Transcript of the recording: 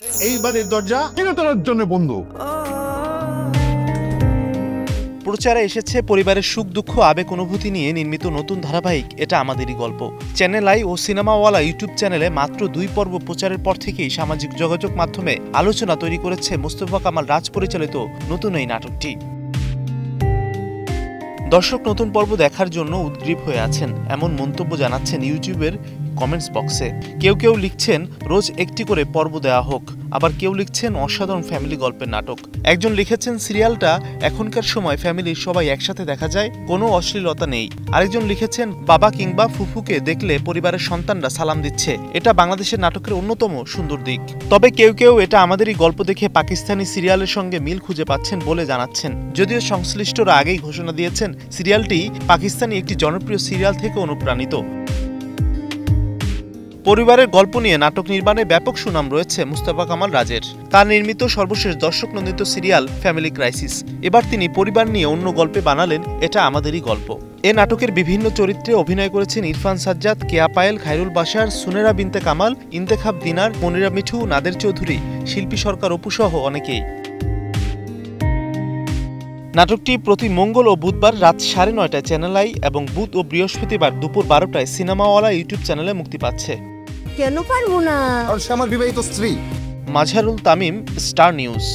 এইবারের দরজা চিরতরের জন্য বন্ধ। প্রচারে এসেছে পরিবারের সুখ দুঃখ আবেগ অনুভূতি নিয়ে নির্মিত নতুন ধারাবাহিক এটা আমাদেরই গল্প। চ্যানেল আই ও সিনেমাওয়ালা ইউটিউব চ্যানেলে মাত্র 2 পর্ব প্রচারের পর থেকেই সামাজিক যোগাযোগ মাধ্যমে আলোচনা তৈরি করেছে মোস্তফা কামাল রাজ পরিচালিত নতুন এই নাটকটি। দর্শক নতুন পর্ব দেখার জন্য উদ্গ্রীব হয়ে আছেন এমন মন্তব্য জানাচ্ছেন ইউটিউবের কমেন্টস বক্সে। কেউ কেউ লিখছেন রোজ একটি করে পর্ব দেওয়া হোক, আবার কেউ লিখছেন অসাধারণ ফ্যামিলি গল্পের নাটক। একজন লিখেছেন সিরিয়ালটা এখনকার সময় ফ্যামিলির সবাই একসাথে দেখা যায়, কোনো অশ্লীলতা নেই। আরেকজন লিখেছেন বাবা কিংবা ফুফুকে দেখলে পরিবারের সন্তানরা সালাম দিচ্ছে, এটা বাংলাদেশের নাটকের অন্যতম সুন্দর দিক। তবে কেউ কেউ এটা আমাদেরই গল্প দেখে পাকিস্তানি সিরিয়ালের সঙ্গে মিল খুঁজে পাচ্ছেন বলে জানাচ্ছেন, যদিও সংশ্লিষ্টরা আগেই ঘোষণা দিয়েছেন সিরিয়ালটি পাকিস্তানি একটি জনপ্রিয় সিরিয়াল থেকে অনুপ্রাণিত। পরিবারের গল্প নিয়ে নাটক নির্মাণে ব্যাপক সুনাম রয়েছে মুস্তাফা কামাল রাজের। তার নির্মিত সর্বশেষ দর্শক নন্দিত সিরিয়াল ফ্যামিলি ক্রাইসিস। এবার তিনি পরিবার নিয়ে অন্য গল্পে বানালেন এটা আমাদেরই গল্প। এ নাটকের বিভিন্ন চরিত্রে অভিনয় করেছেন ইরফান সাজ্জাদ, কেয়া পায়েল, খায়রুল বাশার, সুনেরা বিনতে কামাল, ইন্তেখাব দিনার, মনিরা মিঠু, নাদের চৌধুরী, শিল্পী সরকার অপু সহ অনেকেই। নাটকটি প্রতি মঙ্গল ও বুধবার রাত 9:30টায় চ্যানেল আই এবং বুধ ও বৃহস্পতিবার দুপুর 12টায় সিনেমাওয়ালা ইউটিউব চ্যানেলে মুক্তি পাচ্ছে। কেন পারবো না? আর সে আমার বিবাহিত স্ত্রী। Mazharul Tamim, star news.